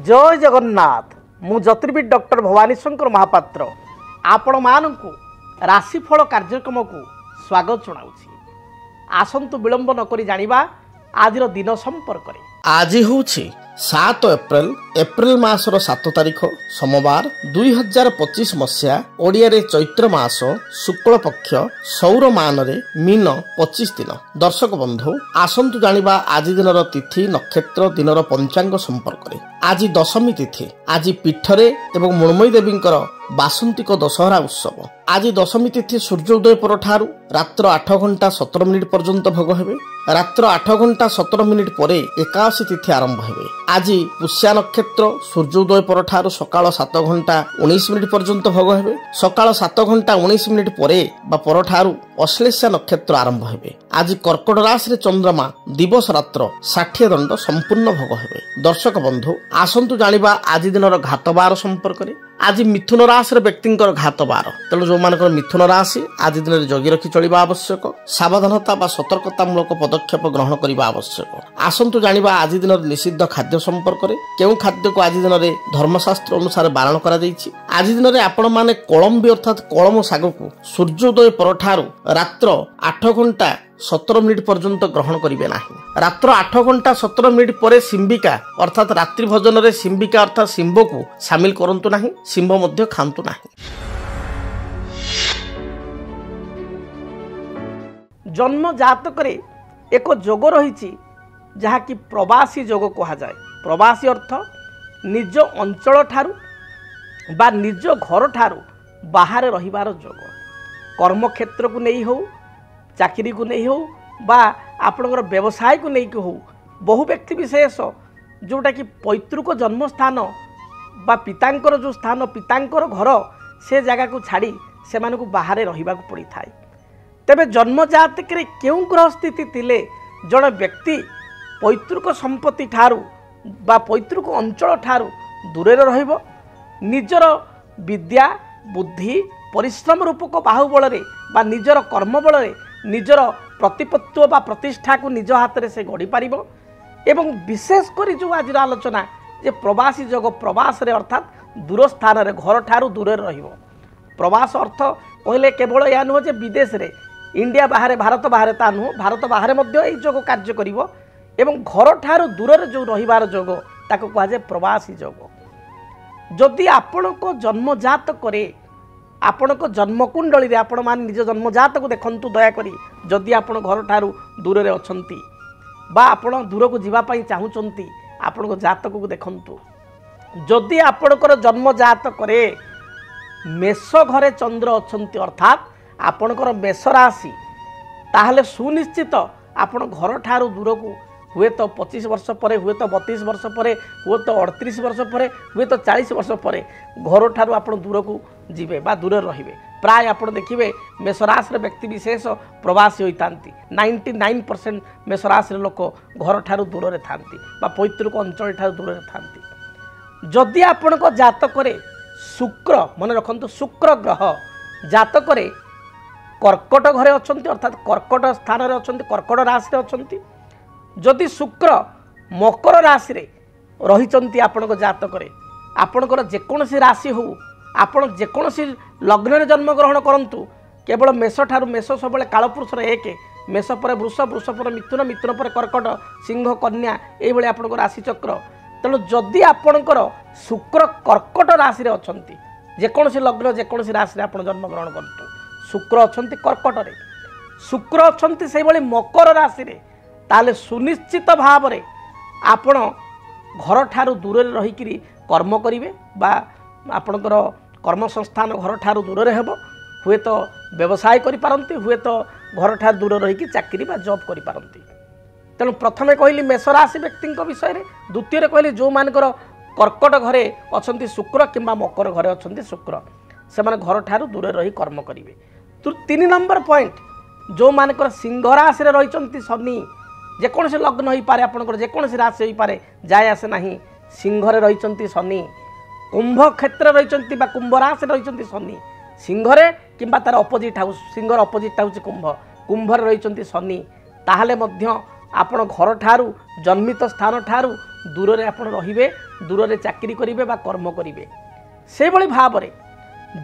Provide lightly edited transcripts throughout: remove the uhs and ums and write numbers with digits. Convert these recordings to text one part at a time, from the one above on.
जय जगन्नाथ मु ज्योतिर्विद डॉक्टर भवानी शंकर महापात्र आपण मानकु राशिफल कार्यक्रम को स्वागत जनाऊँगी। आसंतु विलंब नकरी जानिबा आजिर दिन संपर्क रे। आज हूँ 7 एप्रिल मासर 7 तारिख सोमवार 2025 मसीहा ओडिया रे चैत्र मास शुक्ल पक्ष सौर मान रे मीन 25 दिन। दर्शक बंधु आसंतु जानिबा आज दिनर तिथि नक्षत्र दिनर पंचांग संपर्क रे। आज दशमी तिथि। आज पीठरे एवं मृण्मयी देवींकर बासंतिक दशहरा उत्सव। आज दशमी तिथि सूर्योदय पर ठारू रात्र 8 घंटा 17 मिनिट पर्यंत भोग हेबे। रात्र 8 घंटा 17 मिनिट परे एकादशी तिथि आरंभ हेबे। आज पुष्या नक्षत्र सूर्योदय पर ठारू सकाळ 7 घंटा 19 मिनिट पर्यंत भोग हेबे। सकाळ 7 घंटा 19 मिनिट परे बा पर ठारू अश्लेषा नक्षत्र आरंभ हेबे। आज कर्कट राशि रे चंद्रमा दिवस रात्र 60 दंड संपूर्ण भोग हेबे। दर्शक बंधु आसंतु जानिबा आज दिनर घातबार संपर्क रे। आज मिथुन राशि व्यक्तिंकर घातबार तेणु जो मान मिथुन राशि आज दिन में जगी रखी चलिबा आवश्यक। सावधानता बा सतर्कतामूलक पदक्षेप ग्रहण करने आवश्यक। आसंतु जानिबा आज दिन निषिद्ध खाद्य संपर्क रे। केउ खाद्य को आज दिन में धर्मशास्त्र अनुसार बारण करा जायछि। आज दिन में आपण माने कलम भी अर्थात कलम साग को सूर्योदय पर ठारू रात्र 8 घंटा 17 मिनिट पर्यंत ग्रहण करिवे नाही। रात्र 8 घंटा 17 मिनिट परे सिंबिका अर्थात रात्रि भोजन रे सिंबिका अर्थात सिंब को शामिल करंतु नाही। सिंब मध्य खांतु नाही। जन्म जातक रे एक जोग रही जहा कि प्रवासी जोग कहा जाए। प्रवासी अर्थ निज अंचल ठारू बा निज घर ठारू बाहर रहिबार जोग। कर्म क्षेत्र को नहीं हो, चाकरी को नहीं हो बा आपणकर व्यवसाय को नहीं हो, बहु व्यक्ति विशेष जोटा कि पैतृक जन्म स्थान बा पितांकर जो स्थान पितांकर घर से जगह को छाड़ी से मानकु बाहर रहिबा को पड़ी थाए। तेबे जन्म जातक रे केउ ग्रह स्थिति थिले जण व्यक्ति पैतृक संपत्ति ठारू बा पैतृक अंचल ठारू दूरे रहिबो। निजर विद्या बुद्धि परिश्रम रूपक बाहुबल रे बा निजर कर्म बल रे निजर प्रतिपत्व बा प्रतिष्ठा को निज हाथ रे से गढ़ी पारिबो। एवं विशेष करी जो आज आलोचना जे प्रवासी जग प्रवास रे अर्थात दूर स्थान रे घर ठारू दूरे रहिबो। प्रवास अर्थ कहले केवल या नुह जे विदेश रे इंडिया बाहर भारत बाहर ता नुह, भारत बाहर मध्य एई जग कार्य करिवो। एवं घर ठारू दूर रे जो रहिबार जग ताको कहा जाय प्रवासी जग। जदि आपण को जन्मजात करे आपण को जन्मकुंडली रे आपण मान निज जन्मजात को देखंतु दया करी। जदि आपण घर ठारू दूर रे अछंती बा आपण दूर को जीवा पई चाहुचंती आपण को जातक को देखंतु। जदि आपणकर जन्मजात करे मेष घरे चंद्र अछंती अर्थात आपणकर मेष राशि ताहले सुनिश्चित आपण घर ठारू दूर को हुए तो 25 वर्ष पर, हुए तो 32 वर्ष पर, हुए तो 38 वर्ष पर, हुए तो 40 वर्ष पर घर ठारू आपण दूर को जीवे बा दूर रहिबे। प्राय आपण देखिबे मेष राशि व्यक्ति विशेष प्रवासी होइतांती। 99% मेष राशि लोक घर ठारू दूर रे थांती बा पैतृक अंचल ठारू दूर रे थांती। जदि आपण को जातक रे शुक्र मन रखंतु शुक्र ग्रह जातक रे कर्कट घरे अछंती अर्थात कर्कट स्थान रे अछंती कर्कट राशि रे अछंती। जदि शुक्र मकर राशि रे रहिचंती आपणक जातक रे आपणकर जेकोसी राशि हो आपण जेकोसी लग्न रे जन्म ग्रहण करंतु केवल मेष ठारू मेष सबले कालपुरुष रे 1 मेष पर वृष वृष पर मिथुन मिथुन पर कर्कट सिंह कन्या एई भली आपणक राशि चक्र। तेणु जदि आपणकर शुक्र कर्कट राशि रे अछंती जेकोसी लग्न जेकोसी राशि रे आपण जन्म ग्रहण करंतु शुक्र अछंती कर्कट रे शुक्र अछंती सेई भली मकर राशि रे ताले सुनिश्चित भाव रे आपण घर ठारू दूर रे रही किरी कर्म करिवे बा आपणकर कर्म संस्थान घर ठारू दूर रे हेबो। हुए तो व्यवसाय करि पारंती, हुए तो घर ठारू दूर रही कि चाकरी बा जॉब करि पारंती। तेणु प्रथमे कहली मेष राशि व्यक्ति विषय रे, द्वितीय कहली जो मानकर कर्कट घरे अछंती शुक्र किंबा मकर घरे अछंती शुक्र से माने घर ठारू दूर रही कर्म करिवे। 3 नंबर पॉइंट जो मानकर सिंह राशि रे रहिचंती शनि जेकोसी लग्न होई पारे आपनकर जेकोसी राशि होई पारे जाय आसे नाही। सिंह रे रहिचंती शनि, कुंभ क्षेत्र रहिचंती बा कुंभ राशि रहिचंती शनि सिंह रे किंबा तार अपोजिट हाउस सिंह अपोजिट हाउस कुंभ कुंभ रे रहिचंती शनि ताहाले मध्य आपण घर ठारू जन्मित स्थान ठारू दूर रे आपण रहिबे दूर रे चाकरी करिवे बा कर्म करिवे से भली भाबरे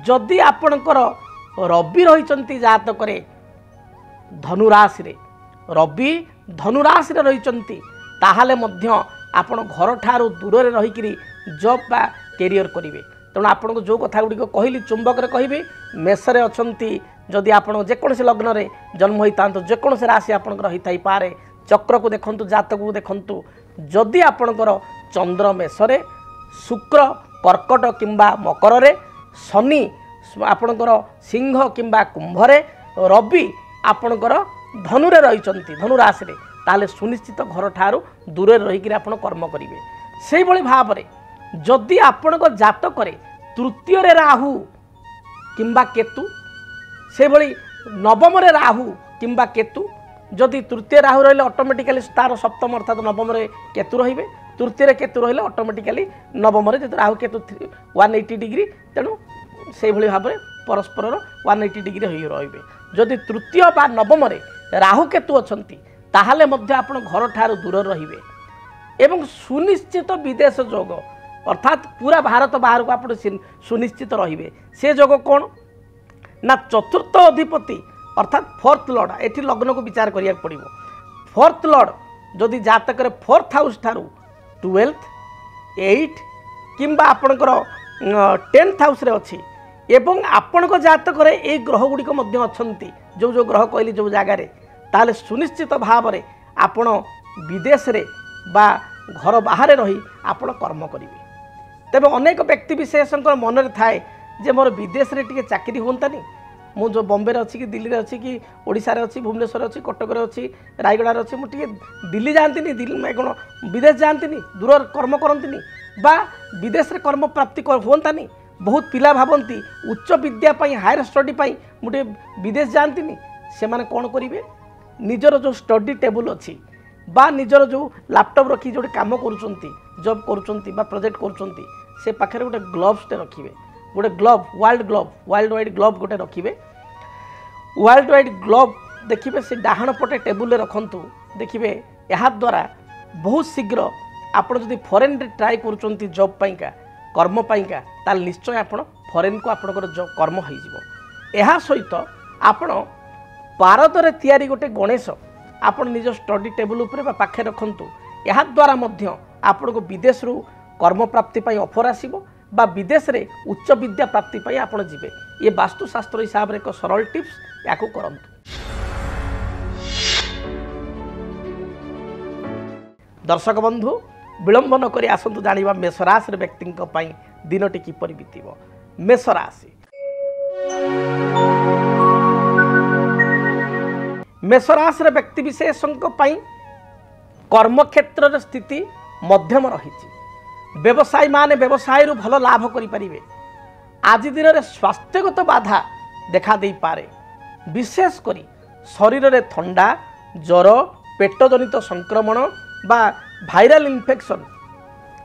जदि आपणकर रवि रहिचंती जातक रे धनुराशि रे रवि धनुराशि रे रहिचंती ताहाले मध्य आपण घर ठारू दूर रे रहिकरी जॉब बा कैरियर करिवे तेणु आपन को जो कथा गुड़ी कहली चुंबक रे कहबे मेष रे अछंती जदि आपण जेकोसी लग्न रे जन्म होता जेकोसी राशि आपन रही थाई पारे चक्र को देखंतु जातक को देखंतु जदि आपणकर चंद्र मेष रे शुक्र कर्कट किंबा मकर रे शनि आपणकर सिंह किंबा कुंभ रे रवि आपणकर धनु रे रहिचंती धनुराशि रे ताले सुनिश्चित घर ठारू दूर रे रहिकरी आपण कर्म करिवे सेहि भली भाव रे जदि आपणकर जातक रे तृतीय रे राहु किंबा केतु से भली नवम रे राहु किंबा केतु जदि तृतीय राहु रहिले ऑटोमेटिकली तार सप्तम अर्थात नवम रे केतु रहिबे तृतीय रे केतु रहिले ऑटोमेटिकली नवम रे जदि राहु केतु 180 डिग्री तेणु से भली भाव रे परस्पर 180 डिग्री होई रहिबे जदि तृतीय बा नवम रे राहु केतु अछंती ताहाले मध्य आपण घर ठारू दूर रहिबे एवं सुनिश्चित विदेश जोग अर्थात पूरा भारत बाहर को आप सुनिश्चित रहिबे से जोग कौन ना चतुर्थ अधिपति अर्थात फोर्थ लॉर्ड एठी लग्न को विचार करिया पड़िबो फोर्थ लॉर्ड जदि जातक रे फोर्थ हाउस ठारू 12th 8 किंबा आपणकर 10th हाउस रे अछि एवं आपणक जातक रे ए ग्रह गुडी को मध्य अछंती जो जो ग्रह कहली जो जागा रे ताले सुनिश्चित भाव रे आपण विदेश रे बा घर बाहर रही आपण कर्म करिवे तेबे अनेक व्यक्ति विशेषकर मन रे थाए जे मोर विदेश रे टिके चाकरी होंतानी मु जो बॉम्बे रे अछि कि दिल्ली रे अछि कि ओडिसा रे अछि भुवनेश्वर रे अछि कटक रे अछि रायगढ़ रे अछि मु टिके दिल्ली जानतिनी दिल्ली में कोन विदेश जानतिनी दूर कर्म करंतिनी बा विदेश रे कर्म प्राप्ति होंतानी बहुत पिला भावंती उच्च विद्या पई हायर स्टडी पई मुटे विदेश जानतिनी से माने कोन करिवे निजर जो स्टडी टेबल अछि बा निजर जो लैपटॉप रखी जो काम करूचंती जॉब करूचंती बा प्रोजेक्ट करूचंती से पाखरे गोटे ग्लोव्स टे रखिवे गोटे ग्लोव वर्ल्ड वाइड ग्लोव गोटे रखिवे वर्ल्ड वाइड ग्लोव देखिए से डाहाण पटे टेबुल रे रखंतु देखिए या द्वारा बहुत शीघ्र आपण जदि फॉरेन रे ट्राई करूचंती जॉब पाइका कर्म पाइका ताल निश्चय आपण फॉरेन को आपणकर जॉब कर्म होई जिवो एहा सहित आपण पारद रे तयारी गोटे गणेश आपण निज स्टडी टेबल उपरे बा पाखे रखंतु या द्वारा मध्य आपण को विदेश रु कर्म प्राप्ति पई ऑफर आसीबो बा विदेश रे उच्च विद्या प्राप्ति पई आपण जिवे ये वास्तुशास्त्र हिसाब रे एक सरल टिप्स याकू करंतु। दर्शक बंधु विलंब न करी आसंतु जानिबा मेष राशि व्यक्ति पई दिनटी किपरि बीतिबो। मेष राशि मेष राशि व्यक्ति विशेषों कर्म क्षेत्र स्थिति मध्यम रही व्यवसायी माने व्यवसाय रु भल लाभ करें आज दिन में स्वास्थ्यगत बाधा देखा दे पारे विशेषकर शरीर में थंडा ज्वर पेट जनित संक्रमण बा भाइराल इन्फेक्शन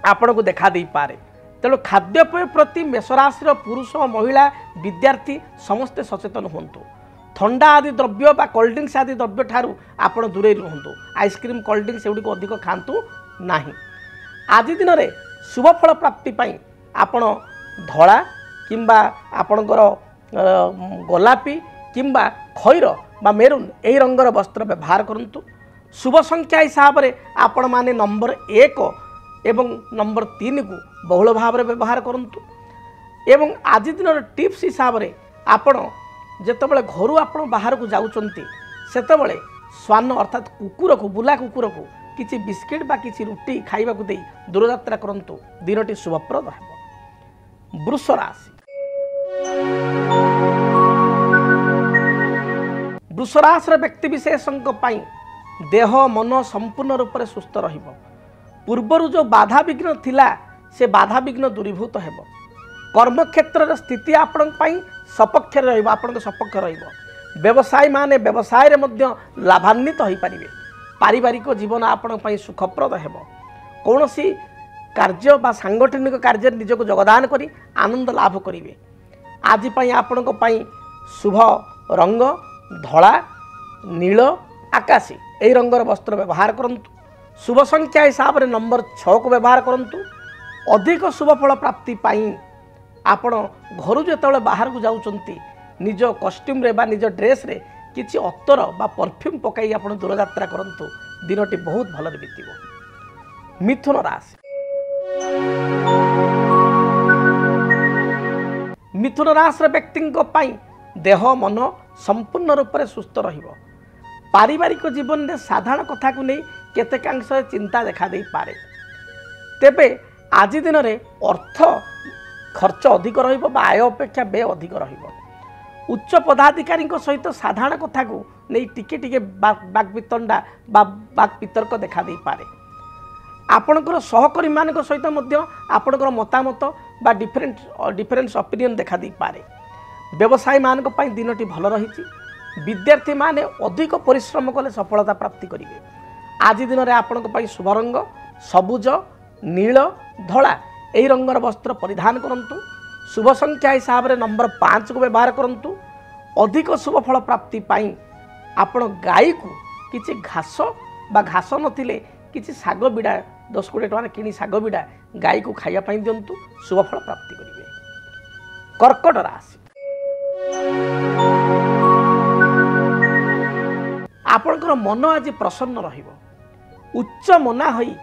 आपण को देखा दे पारे तेणु खाद्यपेय प्रति मेषराशि पुरुष महिला विद्यार्थी समस्ते सचेतन होंतु थंडा आदि द्रव्य बा कोल्ड ड्रिंक्स आदि द्रव्य ठारू आपण दूरे रुहतु आइसक्रीम कोल्ड ड्रिंक्स एगुड़ी अधिक खातु नाही आज दिन में शुभ फल प्राप्ति पाई आपण धला किंबा आपणकर गोलापी किंबा खैर बा मेरून यही रंगर वस्त्र व्यवहार करंतु शुभ संख्या हिसाब से आपण माने नंबर 1 एवं नंबर 3 को बहुल भाव में व्यवहार करंतु एवं आज दिन टिप्स हिसाब से आपण जेतेबेले घर आपण बाहर को जाउचंती सेतेबेले स्वान अर्थात कुकुर को बुला कुकुर को किसी बिस्किट बा किसी रुटी खाइबा को दे दूरयात्रा करंतु दिनटी शुभप्रद हेबो। वृष राशि वृष राशि व्यक्ति विशेषों देह मन संपूर्ण रूप से सुस्थ रहिबो पूर्वर जो बाधा विघ्न थिला से बाधा विघ्न दूरीभूत हेबो कर्म क्षेत्र स्थिति आपण सपक्ष आपण सपक्ष व्यवसायी माने व्यवसाय रे मध्य लाभान्वित हो पारे पारिवारिक जीवन आपण सुखप्रद हेबो कौनसी कार्य बा सांगठनिक कार्य निजक योगदान करी आनंद लाभ करिवे आज आपण शुभ रंग धला नील आकाशी यही रंगर वस्त्र व्यवहार करंतु शुभ संख्या हिसाब से नंबर 6 को व्यवहार करंतु। अधिक शुभफल प्राप्ति पाई आपण घर जो बाहर को जाउचंती निज कॉस्ट्यूम रे बा निज ड्रेस रे किछि अत्तर बा परफ्यूम पकाई आपण दूरयात्रा करंतु। दिनटी बहुत भलरे बीतिबो। मिथुन राशि। मिथुन राशि व्यक्ति देह मन संपूर्ण रूप से सुस्थ रहिबो। पारिवारिक जीवन में साधारण कथा को नहीं केतेकांश चिंता देखा दे पारे। तेबे आज दिन में अर्थ खर्च अधिक रहिबो बा आय अपेक्षा व्यय अधिक रहिबो। उच्च पदाधिकारी सहित साधारण कथा को नहीं टिके टिके बागवितंडा बा बाग वितर्क देखा दे पारे। आपणकर सहकर्मी मान सहित आपणकर मतामत बा डिफरेन्स ओपिनियन देखा दे पारे। व्यवसायी मान दिनटी भल रही। विद्यार्थी माने अधिक परिश्रम कले सफलता प्राप्ति करेंगे। आज दिन में आपण शुभ रंग सबुज नील धला यही रंगर वस्त्र परिधान करंतु। शुभ संख्या हिसाब से नंबर 5 को व्यवहार करंतु। अधिक शुभ फल प्राप्ति पाई आपण गाई को किसी घास बा घास नथिले किसी साग बिड़ा 10-20 टका किणी साग बिड़ा गाई को खाइया दिंतु। शुभ फल प्राप्ति करेंगे। कर्कट राशि। आपणकर मन आज प्रसन्न रहिबो। उच्च मना होई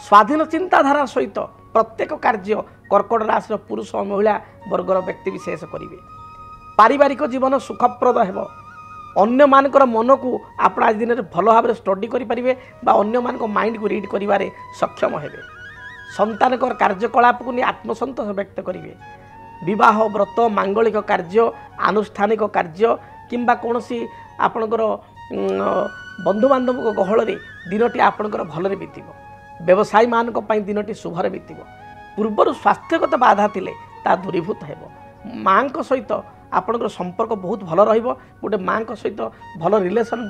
स्वाधीन चिंताधारा सहित प्रत्येक कार्य कर्कट राशि पुरुष और महिला वर्गर व्यक्ति विशेष करेंगे। पारिवारिक जीवन सुखप्रद हेबो। अन्य मानकर मन को आप आज दिन भल भाव स्टडी करेंगे बा अन्य मान माइंड को रीड करिवारे सक्षम हेबे। संतानकर कार्यकलाप को नहीं आत्मसंतोष व्यक्त करेंगे। विवाह व्रत मांगलिक कार्य आनुष्ठानिक कार्य किंबा कौनसी आपणकर बंधु बांधव गहल दिनटी आपणकर भलरे बीतिबो। व्यवसायी मान दिनटी शुभरे बीतिबो। पूर्वर स्वास्थ्यगत बाधा थिले ता दूरीभूत हेबो। माँ सहित आपणकर संपर्क बहुत भल रहिबो। गोटे माँ सहित भल रिलेशन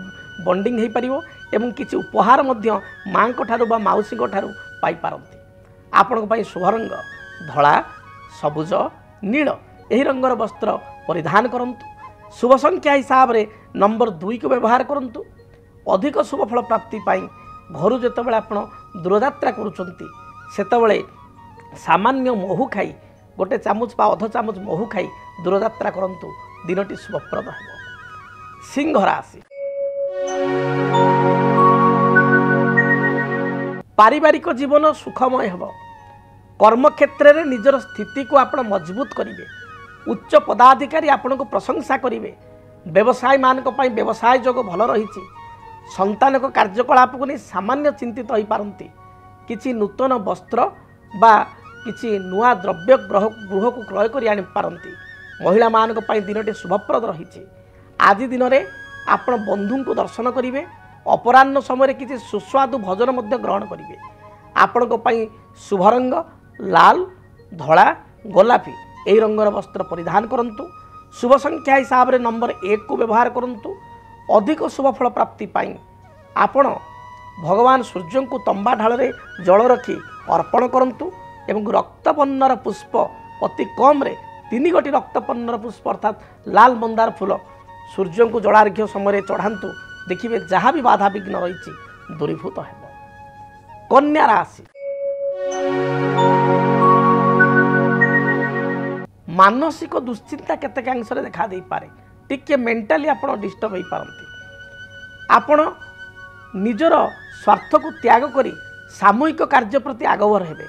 बॉन्डिंग हो पारिबो एवं किछि उपहार मध्य माँ ठारू बा माउसी ठारू पाई पारंती। आपण पई शुभ रंग धला सबुज नील यही रंगर वस्त्र परिधान करंतु। शुभ संख्या हिसाब से नंबर 2 को व्यवहार करंतु। अधिक शुभ फल प्राप्ति पाई घर जेतेबेले आपण दूरयात्रा करूचंती सेतेबेले सामान्य महू खाई गोटे चामच बा अध चामच महू खाई दूरयात्रा करंतु। दिनटी शुभप्रद हेबो। सिंह राशि। पारिवारिक जीवन सुखमय हेबो। कर्म क्षेत्र में निजर स्थिति को आप मजबूत करेंगे। उच्च पदाधिकारी आपण को प्रशंसा करेंगे। व्यवसायी मान व्यवसाय जोग भल रही। संतान को कार्यकलाप को नहीं सामान्य चिंतित हो पारती। किसी नूतन वस्त्र बा किसी नुआ द्रव्य गृह को क्रय कर आनी पारती। महिला मान दिनटी शुभप्रद रही। आज दिन में आप बंधु को दर्शन करेंगे। अपराह्न समय किसी सुस्वादु भोजन ग्रहण करेंगे। आपण शुभ रंग लाल धला गोलापी यही रंगर वस्त्र परिधान करंतु। शुभ संख्या हिसाब से नंबर 1 को व्यवहार करंतु। अधिक शुभ फल प्राप्ति पाई आपण भगवान सूर्य को तंबा ढाल जल रखी अर्पण करंतु एवं रक्तवर्णर पुष्प अति कम रे 3 गोटी रक्तवर्णर पुष्प अर्थात लाल मंदार फूल सूर्य को जलार्घ्य समय चढ़ातु। देखिए जहाँ भी बाधा विघ्न रही दूरीभूत हेबो। कन्या राशि। मानसिक दुश्चिंता केतेकांश देखा दे पारे। टिके मेंटाली आप डिस्टर्ब हो पारती। आपण निजर स्वार्थ को त्याग करी सामूहिक कार्य प्रति आगभर हेबे।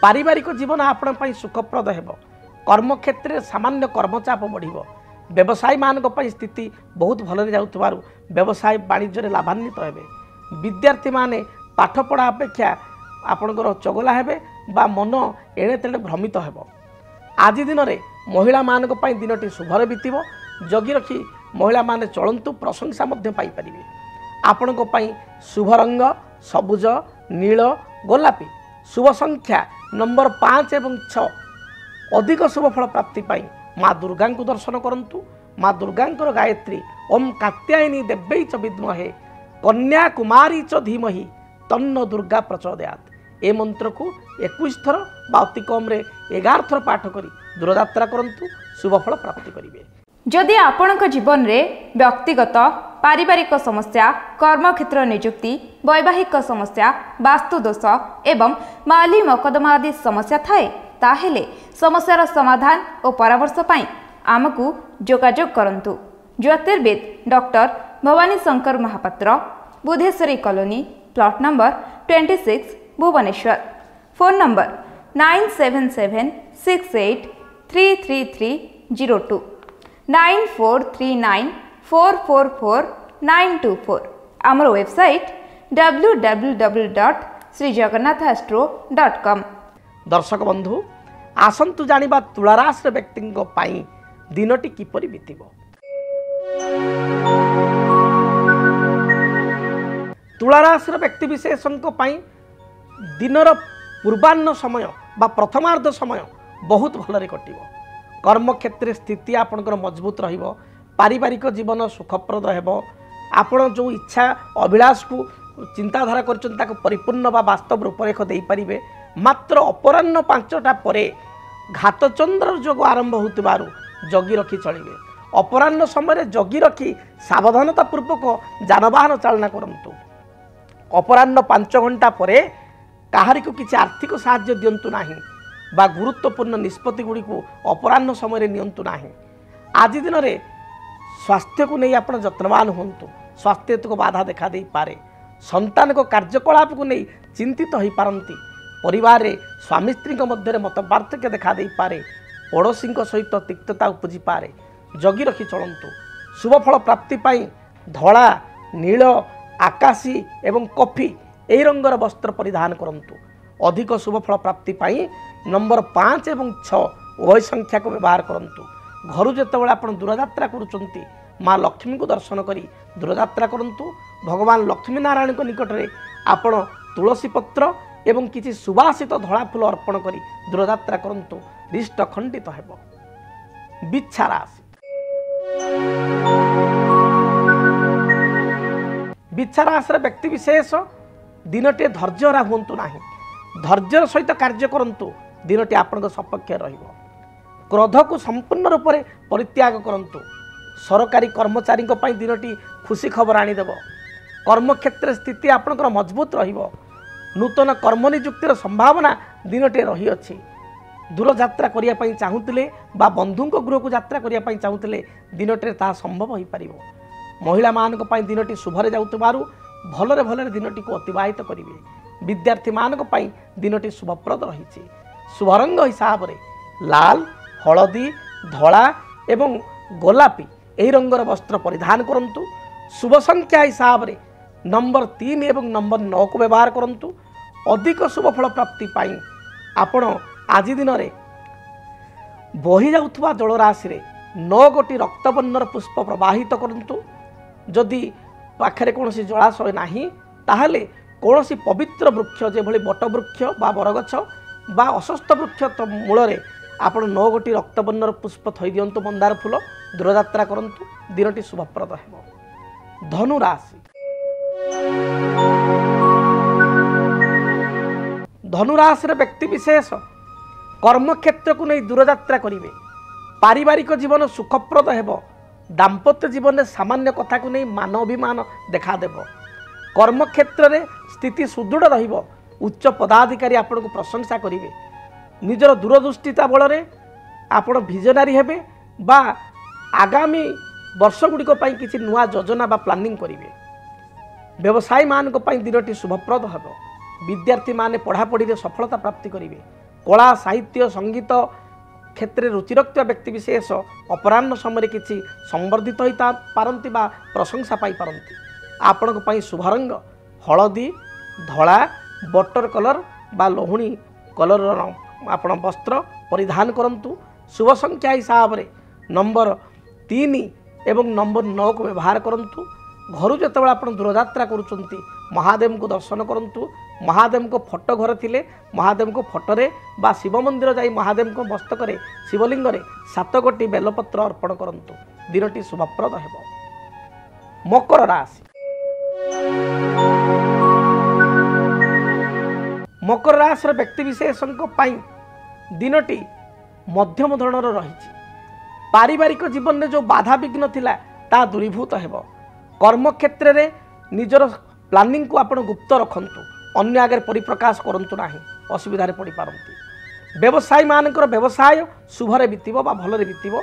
पारिवारिक जीवन आपण पई सुखप्रद हेबो। कर्म क्षेत्र में सामान्य कर्मचाप बढ़िबो। व्यवसायी मान स्थिति बहुत भल जाउथबारु व्यवसाय वाणिज्य लाभान्वित हेबे। विद्यार्थी माने पाठ पढ़ा अपेक्षा आपणकर चगला हेबे बा मन एणे तेणे भ्रमित हेबो। आज दिन में महिला मान दिनटी शुभरे बीतिबो। जगी रखी महिला माने चलंतु प्रशंसा पाई परिबे। आपण शुभ रंग सबुज नील गोलापी। शुभ संख्या नंबर 5 एवं 6। अधिक शुभ फल प्राप्ति पाई माँ दुर्गा को दर्शन करंतु। माँ दुर्गा गायत्री ओम कात्यायनी देव्यै च विद्महे कन्या कुमारी च धीमहि तन्न दुर्गा प्रचोदयात्। ए मंत्र को 21 थर बा अति कम 11 थर पाठ करी दूरयात्रा करंतु। शुभ फल प्राप्ति करेंगे। जदि आपणक जीवन में व्यक्तिगत पारिवारिक समस्या, कर्मक्षेत्र नियुक्ति, वैवाहिक समस्या, वास्तुदोष एवं माली मकदमा आदि समस्या थाए ताहेले समस्यार समाधान और परामर्श पाई आमको जोगाजोग करंतु। ज्योतिर्विद doctor Bhabani Shankar Mahapatra, Budheswari colony, plot number 26, Bhubaneswar. Phone number 9776833302 9439444924। आमर वेबसाइट www.srijagannathastro.com। दर्शक बंधु आसंतु जानिबा तुलाराशि व्यक्ति दिनटी किपरि बीतिब। तुलाराशि व्यक्ति विशेष दिनर पूर्वाह्न समय बा प्रथमार्ध समय बहुत भलरे कटिब। कर्मक्षेत्र स्थिति आपणकर मजबूत रहिब, पारिवारिक जीवन सुखप्रद हेब, आपण जो इच्छा अभिलाष को चिंताधारा कर परिपूर्ण बा वास्तव रूपरेख दे पारिबे। मात्र अपराह्न 5टा परे घातचंद्र जोग आरंभ होतिबारु जगी रखी चलिए। अपराह्न समय जगी रखी सावधानता पूर्वक जानवाहन चालना करंतु। अपराह्न 5 घंटा परे काहारी को किसी आर्थिक साहाय्य दियंतु नाही बा गुरुत्वपूर्ण निष्पत्ति गुड़ी को अपराह्न समय नियंतु नाही। आज दिन में स्वास्थ्य को नहीं आपण जत्नवान होंतु। स्वास्थ्य को बाधा देखा दे पारे। संतान को कार्यकलाप को नहीं चिंतित हो पारंती। परिवार रे स्वामी स्त्री मध्य मत पार्थक्य देखा दे पारे। पड़ोशी सहित तिक्तता उपजी पारे। जगी रखी चलंतु। शुभफल प्राप्ति पाई धला, नील, आकाशी एवं कॉफी यही रंगर वस्त्र परिधान करंतु। अधिक शुभफल प्राप्ति पाई नंबर 5 एवं 6 उभय संख्या को व्यवहार करंतु। घर जेतेबेले आपण दूरयात्रा करूचंती माँ लक्ष्मी को दर्शन करी दूरयात्रा करंतु। भगवान लक्ष्मी नारायण को निकट में आपण तुलसी पत्र एवं किसी सुवासित धड़ा फूल अर्पण करी दूरयात्रा करंतु। रिष्ट खंडित हेब। बिच्छा राशि। बिच्छा राशि व्यक्ति विशेष दिनटे धैर्यरा हूँ ना। धैर्यर सहित कार्य करंतु। दिनटी आपन सपक्ष रहिब। क्रोध को संपूर्ण रूप से परित्याग करंतु। सरकारी कर्मचारी दिनटी खुशी खबर आनीदेव। कर्मक्षेत्र स्थिति आपनकर मजबूत रहिब। नूतन कर्म नियुक्तिर संभावना दिनटे रही अछि। दूर यात्रा करिया पई चाहुतिले बा बंधुंक गृह को यात्रा करिया पई चाहुतिले दिनटे ता संभव होई परिबो। महिला मानक पई दिनटी शुभरे जाउतबारु भलरे भलरे दिनटी को अतिबाहित करिवे। विद्यार्थी मानक पई दिनटी शुभप्रद रहिछि। शुभ रंग हिसाब रे लाल, हलदी, धला एवं गोलापी एही रंगर वस्त्र परिधान करंतु। शुभ संख्या हिसाब रे नंबर 3 एवं नंबर 9 को व्यवहार करंतु। अधिक शुभफल प्राप्ति पाई आपण आज दिन में बही जाउथबा जलराशि रे 9 गोटी रक्तवर्णर पुष्प प्रवाहित करंतु। जदि पाखरे कोनोसी जलाशय नाही ताहले कोनोसी पवित्र वृक्ष जेभली बट वृक्ष बा बरगछ बा अश्वत्थ वृक्ष मूल रे आपण 9 गोटी रक्तवर्णर पुष्प थई दियंतु। मंदार फूल दूरयात्रा करंतु। दिनटी शुभप्रद हेब। धनु राशि। धनुराशि व्यक्ति विशेष कर्मक्षेत्र को नहीं दूरयात्रा करेंगे। पारिवारिक जीवन सुखप्रद हेब। दाम्पत्य जीवन में सामान्य कथा को नहीं मान अभिमान देखादेव। कर्मक्षेत्र में स्थिति सुदृढ़ रहिब। उच्च पदाधिकारी आपण को प्रशंसा करेंगे। निजर दूरदृष्टिता बल में आपण विजनारी हेबे बा आगामी वर्ष गुड़िक किसी नुआ योजना बा प्लानिंग करेंगे। व्यवसायी मानक दिनटी शुभप्रद हेब। विद्यार्थी माने पढ़ापढ़ी में सफलता प्राप्ति करेंगे। कला, साहित्य, संगीत क्षेत्र में रुचि रखुवा व्यक्ति विशेष अपराह्न समय किसी संवर्धित हो पारती बा प्रशंसा पाई पारती। आपण शुभ रंग हलदी, धला, बटर कलर बा लोहुणी कलर आपण वस्त्र परिधान करंतु। शुभ संख्या हिसाब रे नंबर 3 एवं नंबर 9 को व्यवहार करंतु। घर जेतेबेले आपण दूरयात्रा करूचंती महादेव को दर्शन करंतु। महादेव को फोटो घर थिले महादेव को फोटोरे बा शिव मंदिर जाई महादेव को मस्तक रे शिवलिंग रे 7 गोटी बेलपत्र अर्पण करंतु। दिनटी शुभप्रद हेब। मकर राशि। मकर राशि व्यक्ति विशेष दिनटी मध्यम धरणर रही। पारिवारिक जीवन में जो बाधा विघ्न थिला ता दूरीभूत हेब। कर्मक्षेत्र में निजर प्लानिंग को आपण गुप्त रखंतु, अन्य आगे परिप्रकाश करंतु नाही, असुविधा पड़ पारती। व्यवसायी मानकर व्यवसाय शुभरे बीतब बा भलरे बीतब।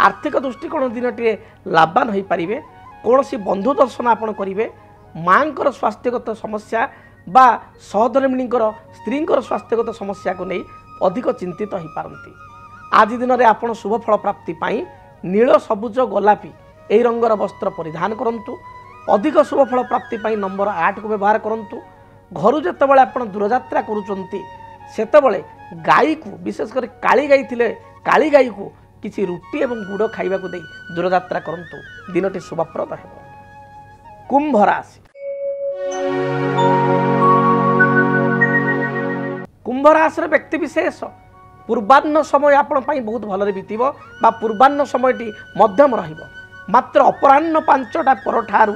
आर्थिक दृष्टिकोण दिनटी लाभवान हो पारे। कौन सी बंधु दर्शन आपण करेंगे। माँकर स्वास्थ्यगत समस्या बा सहधर्मिणींकर स्त्रींकर स्वास्थ्यगत समस्या को नहीं अधिक चिंतित हो पारती। आज दिन में आपण शुभ फल प्राप्ति पाई नील सबुज गोलापी यही रंगर वस्त्र परिधान करंतु। अधिक शुभ फल प्राप्ति पाई नंबर 8 को व्यवहार करंतु। घर जेतेबेले आपण दूरयात्रा करूचंती सेतेबेले गाई को विशेष कर काली गाई थिले काली गाई को किसी रुटी एवं गुड़ खाइबा को दे दूरयात्रा करंतु। दिनटी शुभप्रद हेब। कुंभ राशि। कुंभ राशि व्यक्ति विशेष पूर्वाह्न समय आपण पाई बहुत भलरे बीतब बा पूर्वाह्न समयटी मध्यम रहिब। मात्र अपराह्न 5टा परठारु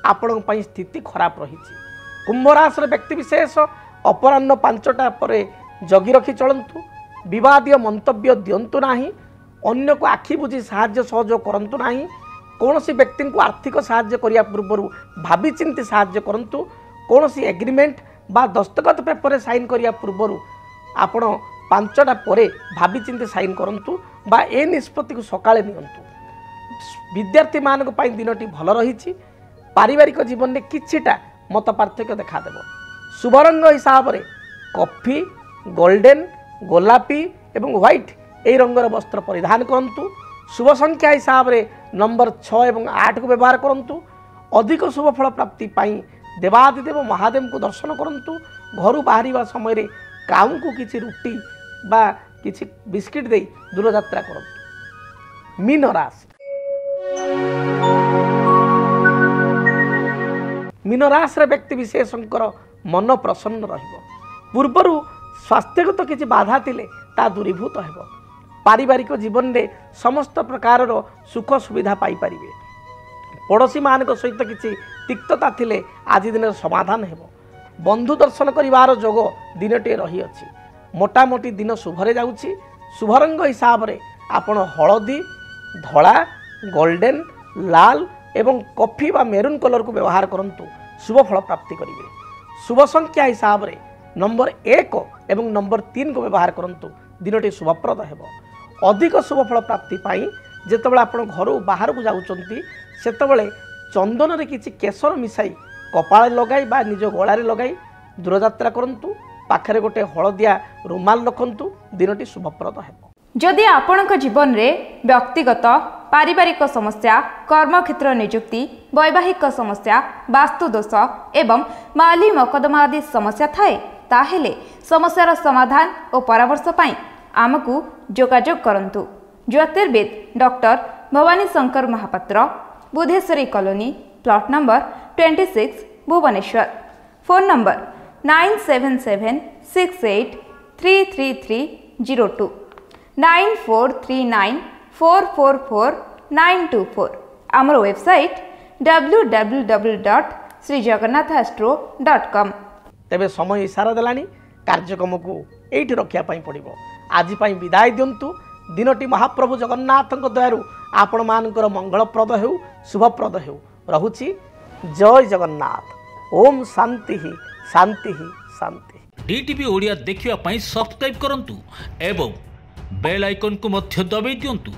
आपण पाई स्थिति खराब रही। कुंभ राशि व्यक्ति विशेष अपराह्न 5टा परे जगी रखी चलंतु। विवादीय मंतव्य दिंतु नाही। अन्य को आखि बुझी साहाय्य सहयोग करंतु नाही। कौन सी व्यक्ति को आर्थिक साहाय्य करिया पूर्व भावी चिंती साहाय्य करंतु। कौन सी एग्रीमेंट बा दस्तखत पेपर साइन करिया पूर्व आपण 5टा परे भावी चिंती साइन करंतु बा ए निष्पत्ति को सकाळे नियंतु। विद्यार्थी मानक पाई दिनटी भल रही। पारिवारिक जीवन में किछिटा मत पार्थक्य देखा देव। शुभ रंग हिसाब से कॉफी, गोल्डन, गोलापी एवं व्हाइट यही रंगर वस्त्र परिधान करंतु। शुभ संख्या हिसाब से नंबर 6 एवं 8 को व्यवहार करंतु। अधिक शुभ फल प्राप्ति पाई देवादिदेव महादेव को दर्शन करंतु। घर बाहर समय रे काऊ को किसी रुटी बा किसी बिस्किट दे दूरयात्रा करंतु। मीन राशि। मीन राशि व्यक्ति विशेषकर मन प्रसन्न रहिब। पूर्वर स्वास्थ्यगत किसी बाधा थिले ता दूरीभूत हेब। पारिवारिक जीवन में समस्त प्रकार सुख सुविधा पाई परिबे। पड़ोशी मानक सहित किसी तिक्तता थिले आज दिन समाधान हेब। बंधु दर्शन करिवार जोग दिनटे रही अछि। मोटामोटी दिन शुभरे जाउछि। शुभ रंग हिसाब रे आपण हलदी, धला, गोल्डन, लाल एवं कॉफी बा मेरून कलर को व्यवहार करंतु। शुभ फल प्राप्ति करिवे। शुभ संख्या हिसाब रे नंबर 1 एवं नंबर 3 को व्यवहार करंतु। दिनटी शुभप्रद हेब। अधिक शुभ फल प्राप्ति पाई जेतेबेले आपण घर बाहर को जाउचंती सेतेबेले चंदन रे किछि केसर मिसाई कपाळ लगाई बा निज गळारे लगाई दूरयात्रा करंतु। पाखरे गोटे हलदिया रुमाल रखंतु। दिनटी शुभप्रद हेब। जदि आपणक जीवन रे व्यक्तिगत पारिवारिक समस्या, कर्मक्षेत्र नियुक्ति, वैवाहिक समस्या, वास्तुदोष एवं माली मकदमा आदि समस्या थाए ताहेले समस्यार समाधान और परामर्श पाई आमको जोगाजोग करंतु। ज्योतिर्विद doctor Bhabani Shankar Mahapatra, Budheswari colony, plot number 26, Bhubaneswar. Phone number 9776833302 9439444924। आमर वेबसाइट www.srijagannathastro.com। तेबे समय इशारा देलानी कार्यक्रम को एठी रखिया पाई पड़िबो। आज पाई विदाय दियंतु। दिनटी महाप्रभु जगन्नाथक दयारु आपण मानकर मंगलप्रद हेउ, शुभप्रद हेउ। रहुछि। जय जगन्नाथ। ओम शांति ही शांति ही शांति। डीटीवी ओडिया देखिवा पाई सब्सक्राइब करंतु एवं बेल आइकन को मध्य दबाई दियंतु।